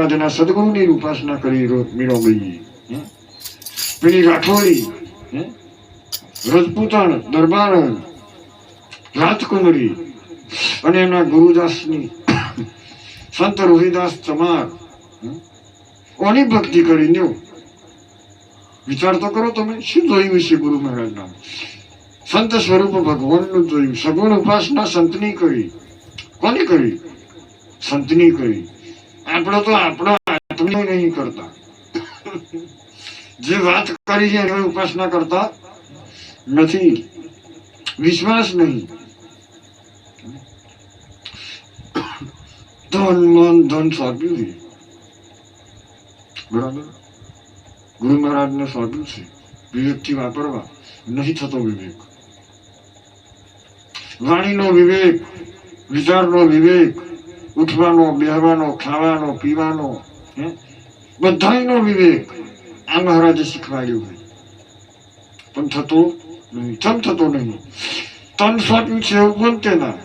તેના સદગુરુની ઉપાસના કરી મીરાબાઈએ. પેલી રાઠોડી, રજપૂતાણ દરબાર, રાજકુમારી અને એના ગુરુદાસની સંત રોહિદાસ ચમાર કોની ભક્તિ કરી લ્યો? વિચાર તો કરો તમે. શું જોયું છે ગુરુ મહારાજના? સંત સ્વરૂપ ભગવાનનું જોયું. સગુણ ઉપાસના સંતની કરી. કોની કરી? સંતની કરી. આપણે તો આપણો આત્મની નહીં કરતા. જે વાત કરી છે એની ઉપાસના કરતા નથી. વિશ્વાસ નહીં. ધન મન ધન સોંપ્યું છે. બરાબર. ગુરુ મહારાજને સોંપ્યું છે. વિવેકથી વાપરવા. નથી થતો વિવેક. વાણીનો વિવેક, વિચારનો વિવેક, ઉઠવાનો, બેહવાનો, ખાવાનો, પીવાનો, બધાનો વિવેક આ મહારાજે શીખવાડ્યું હોય. પણ થતો નહીં. ચમ થતો નહીં? તન સોંપ્યું છે એવું બોલતે ના.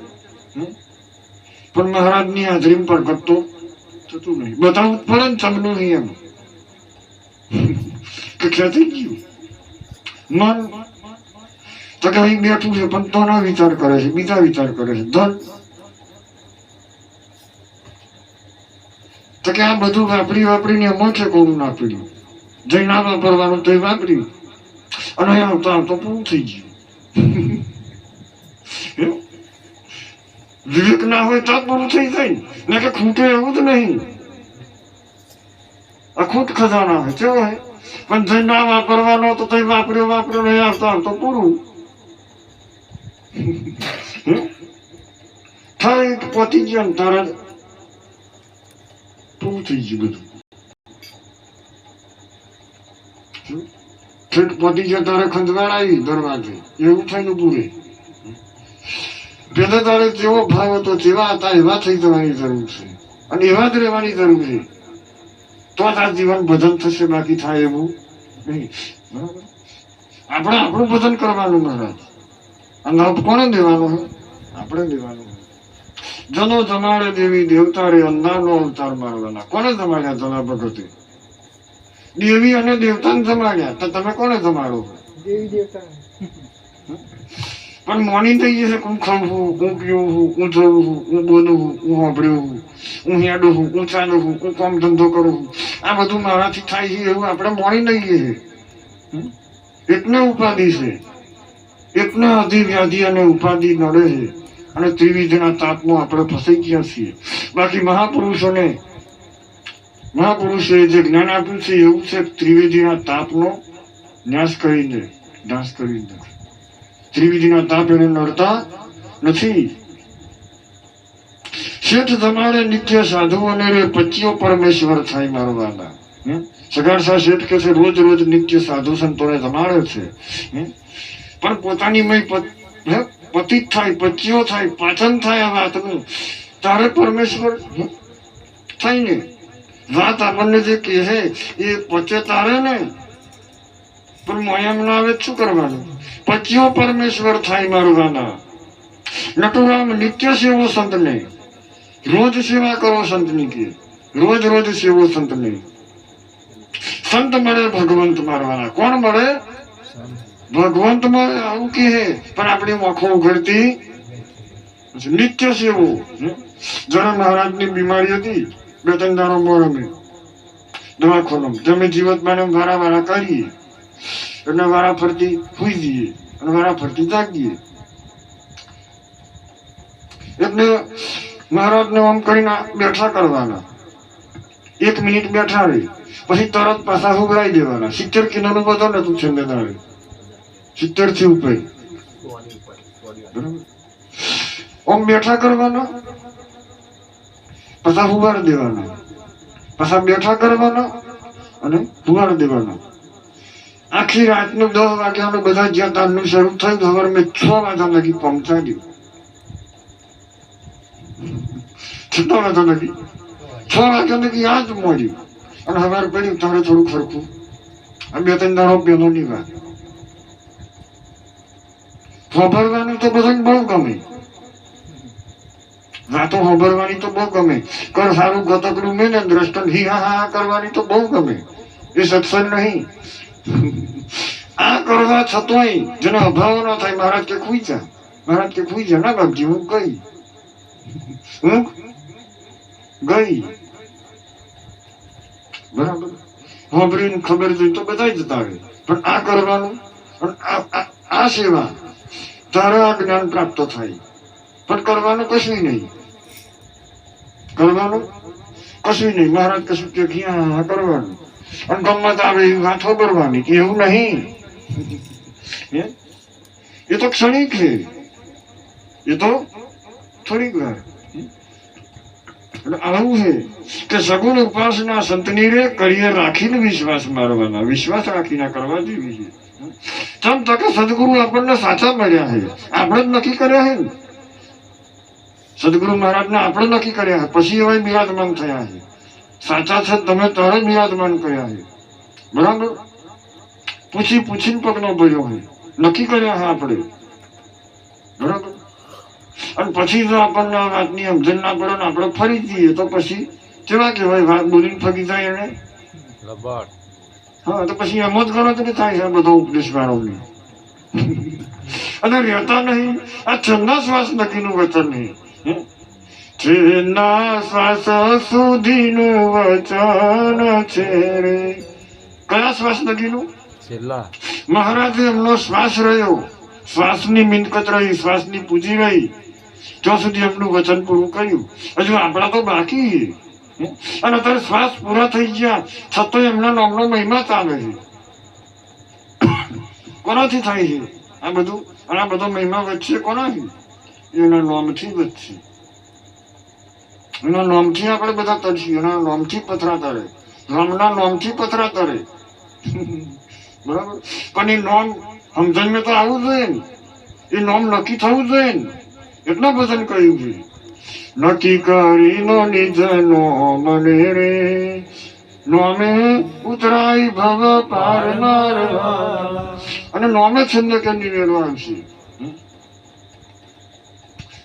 પણ મહારાજની હાજરી પર ઘટતો થતું નહીં. બતાવવું પડે ને ચમનું નિયમ કે ક્યાંથી ગયું મન? તો કે અહીં બેઠું છે પણ તો ના વિચાર કરે છે, બીજા વિચાર કરે છે. ધન તો કે આ બધું વાપરીને એમાં છે કોનું ના પીડ્યું. જઈ ના વાપરવાનું તો એ વાપર્યું અને આવતો આવતો પૂરું થઈ ગયું. વિવેક ના હોય તો પૂરું થઈ જાય ને કે ખૂટે એવું જ નહીં. અખૂટ ખજાના હોય કેવો હોય પણ જઈ ના વાપરવાનો તો તઈ વાપર્યો નહીં આવતો આવતો પૂરું થાય. પતી ગયો તરત પૂરું થઈ ગયું બધું. પતી ગયો તારે ખંજવાળ આવી દરવાજે એવું થઈને પૂરે. પેલા તારે જેવો ભાવ હતો જેવા હતા એવા થઈ જવાની જરૂર છે અને એવા જ રહેવાની જરૂર છે. તો જ આ જીવન ભજન થશે. બાકી થાય એવું નહીં. બરાબર. આપણે આપણું ભજન કરવાનું મહારાજ. અને કોને દેવાનું હોય? આપણે દેવાનું હોય. જનો જમાડે દેવી દેવતા રે અંધારનો અવતાર મારવાના. કોને જમાડ્યા? જના ભગતે દેવી અને દેવતાને જમાડ્યા. તો તમે કોને જમાડો? દેવી દેવતા. પણ મોની થઈ જશે. હું ખાઉં છું, હું પીવું છું, હું જોઉં છું, હું બોલું છું, હું સાંભળ્યું છું, હું હેડું છું, હું ચાલું છું, હું કામ ધંધો કરું છું. આ બધું મારાથી થાય છે એવું આપણે મોની લઈએ છીએ. એકને ઉપાધિ છે. એકને અધિવ્યાધિ અને ઉપાધિ નડે છે અને ત્રિવિધના તાપમાં આપણે ફસાઈ ગયા છીએ. બાકી મહાપુરુષે જે જ્ઞાન આપ્યું છે એવું છે ત્રિવેદીના તાપનો નાશ કરીને ત્રિવિધિના તાપ એને નડતા નથી. શેઠ જમાડે નિત્ય સાધુઓને રે પચીઓ પરમેશ્વર થાય મારવાના. સગાડસા શેઠ કે છે રોજ રોજ નિત્ય સાધુ સંતોને જમાડે છે પણ પોતાની મય પતિત થાય, પચીઓ થાય, પાચન થાય આ વાતનું તારે પરમેશ્વર થાય ને. વાત આપણને જે કહે છે એ પચે તારે ને પણ મોયમ ના આવે શું કરવાનું? પચીઓ પરમેશ્વર થાય મારવાના. નટુરામ નિત્ય સેવો સંતને. રોજ સેવા કરો સંતની કે રોજ સેવો સંતને. સંત મળે ભગવંત મારવાના. કોણ મળે? ભગવંત મળે. આવું કે પણ આપણી મોખો ઉઘડતી નિત્ય સેવો. જરા મહારાજની બીમારી હતી 2-3 દાડો મોરમે દવાખાનામાં. તમે જીવતમાં વારા કરીએ એટલે વારા ફરતી સુઈ જઈએ અને વારા ફરતી જાગીએ. એટલે મહારાજને આમ કરીને બેઠા કરવાના. 1 મિનિટ બેઠા રહી પછી તરત પાછા ઉભરાઈ દેવાના. 70 કિલોનું બધો નતું છેલ્લે દાડે. 70 થી ઉપર આમ બેઠા કરવાના પાછા ઉભાર દેવાના. પાછા બેઠા કરવાના અને ઉભાર દેવાના. આખી રાતનું 10 વાગ્યાનું બધા જ્યાં તારનું શરૂ થયું સવારે મેં 6 વાગ્યા લગી પહોંચાડ્યું. 6 વાગ્યા લગી 6 વાગ્યા લગી આ જ મળ્યું અને સવાર પડ્યું તારે થોડું ખરખું. આ 2-3 દાડો પેલોની વાત વાપરવાનું તો બધાને બહુ ગમે. વાતો સાંભળવાની તો બહુ ગમે. કર સારું ગતકડું મેં ને દ્રષ્ટન હી હા હા કરવાની તો બહુ ગમે. એ સત્સંગ નહીં. આ કરવા છતાંય જેનો અભાવ ન થાય, મહારાજ કે ખુઈ જા, મહારાજ કે ખુઈ જા. ના બાપજી હું ગઈ, હું ગઈ. બરાબર. સાંભળીને ખબર જોઈ તો બધા જતા રહે, પણ આ કરવાનું આ સેવા તારે આ જ્ઞાન પ્રાપ્ત થાય. પણ કરવાનું કશું નહીં, કરવાનું કશું નહીં. મહારાજ કશું કે ક્યાં કરવાનું અને ગમત આવે એવી વાત ખબરવાની કે એવું નહીં. એ તો ક્ષણિક છે, એ તો થોડીક વાર. આવું છે કે સગુણ ઉપાસના સંતની રે કરીએ રાખીને વિશ્વાસ મારવાના, વિશ્વાસ રાખીને કરવા જેવી છે. ચમ તકે સદગુરુ આપણને સાચા મળ્યા છે, આપણે જ નક્કી કર્યા છે ને. સદગુરુ મહારાજને આપણે નક્કી કર્યા છે, પછી હવે બિરાજમાન થયા છે. સાચા છે તમે તારે બિરાજમાન કર્યા છે. બરાબર. પૂછીને પગનો ભર્યો હોય, નક્કી કર્યા છે આપણે. બરાબર. અને પછી જો આપણને આ વાતની સમજણ ના પડે ને આપણે ફરી જઈએ તો પછી કેવા કહેવાય, વાત બોલીને ફગી જાય એને. હા, તો પછી એમ જ ગણતરી થાય છે બધો ઉપદેશકારોની. અને રહેતા નહીં. આ છન્ના શ્વાસ નક્કીનું વચન નહીં. છેલ્લા શ્વાસ સુધીનું વચન છે રે. કયા શ્વાસ નક્કીનું? છેલ્લા. મહારાજે એમનો શ્વાસ રહ્યો, શ્વાસની મિલકત રહી, શ્વાસની પૂંજી રહી, ત્યાં સુધી એમનું વચન પૂરું કર્યું. હજુ આપણા તો બાકી. અને અત્યારે શ્વાસ પૂરા થઈ ગયા છતાં એમના નામનો મહિમા ચાલે છે. કોનાથી થાય છે આ બધું? અને આ બધો મહિમા વધશે કોનાથી? એના નામથી વધશે. એના નામથી આપણે બધા તરશું, એના નામથી પથરા તરે, રામના નામથી પથરા તરે. બરાબર. પણ એ નામ સમજણ તો આવવું જોઈએ ને, એ નામ નક્કી થવું જોઈએ ને. એટલા ભજન કહ્યું છે, નક્કી કરીને નિજનો મને રે નોમે ઉતરાય ભવ પાર મારવા. અને નોમે છંદ કે નિવેડવા આવશે.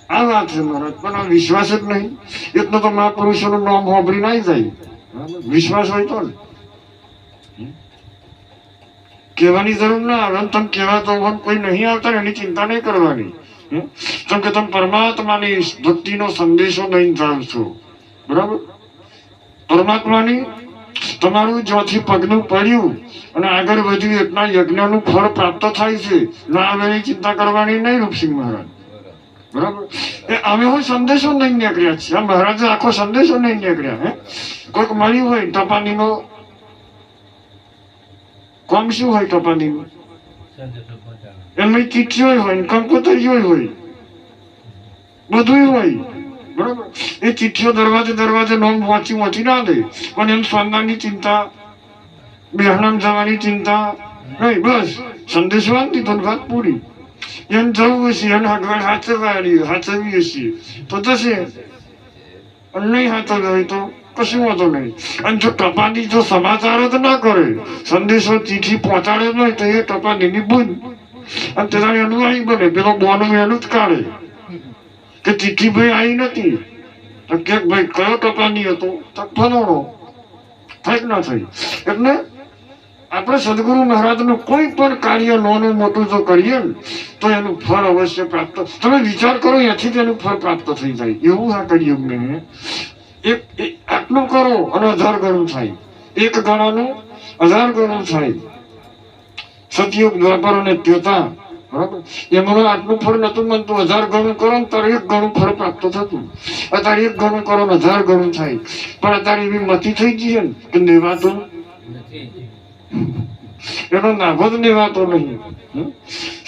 આ વાત છે મહારાજ. પણ આ વિશ્વાસ જ નહીં. એટલો તો મહાપુરુષોનું નામ સાંભળી ના જાય. વિશ્વાસ હોય તો ને કહેવાની જરૂર ના આવે. તમે કહેવા તો કોઈ નહીં આવતા, એની ચિંતા નહીં કરવાની. કેમ કે તમે પરમાત્માની ભક્તિનો સંદેશો નહીં ચાલશો. બરાબર. પરમાત્માની તમારું જ્યાંથી પગનું પડ્યું અને આગળ વધ્યું એટલા યજ્ઞનું ફળ પ્રાપ્ત થાય છે. ના આવે એની ચિંતા કરવાની નહીં. રૂપસિંહ મહારાજ. બરાબર. એ અમે હોય સંદેશો નહીં નીકળ્યા છીએ. આ મહારાજે આખો સંદેશો નહીં નીકળ્યા. કોઈક મળ્યું હોય ટપાલીનો કોમ શું હોય? ટપાલીનું એમાં ચિઠ્ઠીઓ હોય, કંકોતરીઓ હોય, બધું હોય. બરાબર. એ ચિઠ્ઠીઓ દરવાજે નોમ વાંચી ના દે, પણ એમ સ્વાદની ચિંતા, બહેનામ જવાની ચિંતા નહીં. બસ સંદેશ વાંચી તો વાત પૂરી. એમ જવું હશે, એને હગવડ હાચવી હશે તો જશે, અને નહીં હાચવી હોય તો કશું વાંધો નહીં. અને જો ટપાલી જો સમાચાર જ ના કરે, સંદેશો ચીઠી પહોંચાડે નહીં, તો એ ટપાલીની ભૂલ. અને તેના એનું આવી બને, પેલો બોનું એનું જ કાઢે કે ચીઠી ભાઈ આવી નથી. તો કે ભાઈ કયો ટપાલી હતો? તો ફલાણો. થાય ના થાય. એટલે આપણે સદગુરુ મહારાજનું કોઈ પણ કાર્ય નાનું મોટું જો કરીએ ને તો એનું ફળ અવશ્ય પ્રાપ્ત. તમે વિચાર કરો, એથી જ એનું ફળ પ્રાપ્ત થઈ જાય. એવું આ કળિયુગને એક આટલું કરો અને 1000 ગણું થાય. એક ગણાનું 1000 ગણું થાય. સતયુગ, દ્વાપર અને ત્રેતા. બરાબર. એમનું આટલું ફળ નતું બનતું. 1000 ગણું કરો ને ત્યારે 1 ગણું ફળ પ્રાપ્ત થતું. અત્યારે 1 ગણું કરો ને 1000 ગણું થાય. પણ અત્યારે એવી મતી થઈ ગઈ છે ને કે નિવાતું એનો નાભો જ નિવાતો નહીં.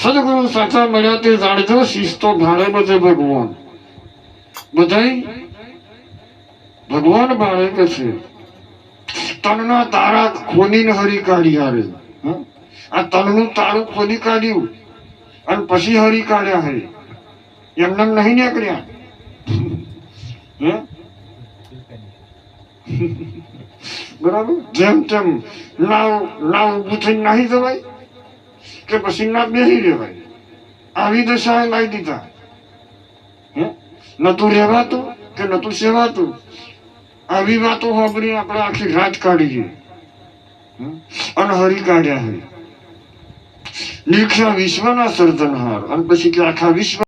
સદગુરુ સાચા મળ્યા તે જાણજો, શિસ્તો ભાડે બધે ભગવાન. ભગવાન ભાડે કે છે. તનના તારા ખોલીને હરી કાઢી હારે. આ તનનું તારું ખોલી કાઢ્યું અને પછી હરી કાઢ્યા હે. એમને નહીં નીકળ્યા. બરાબર. જેમ તેમ નાવ ઊભું થઈને નાહી જવાય કે પછી ના બેસી રહેવાય. આવી દશાએ લાવી દીધા. નતું રહેવાતું. કે નતું સેવાતું. આવી વાતો સાંભળી આપણે આખી રાત કાઢીએ. અને હરી કાઢ્યા હોય. નિરીક્ષા વિશ્વના સર્જનહાર, અને પછી કે આખા વિશ્વ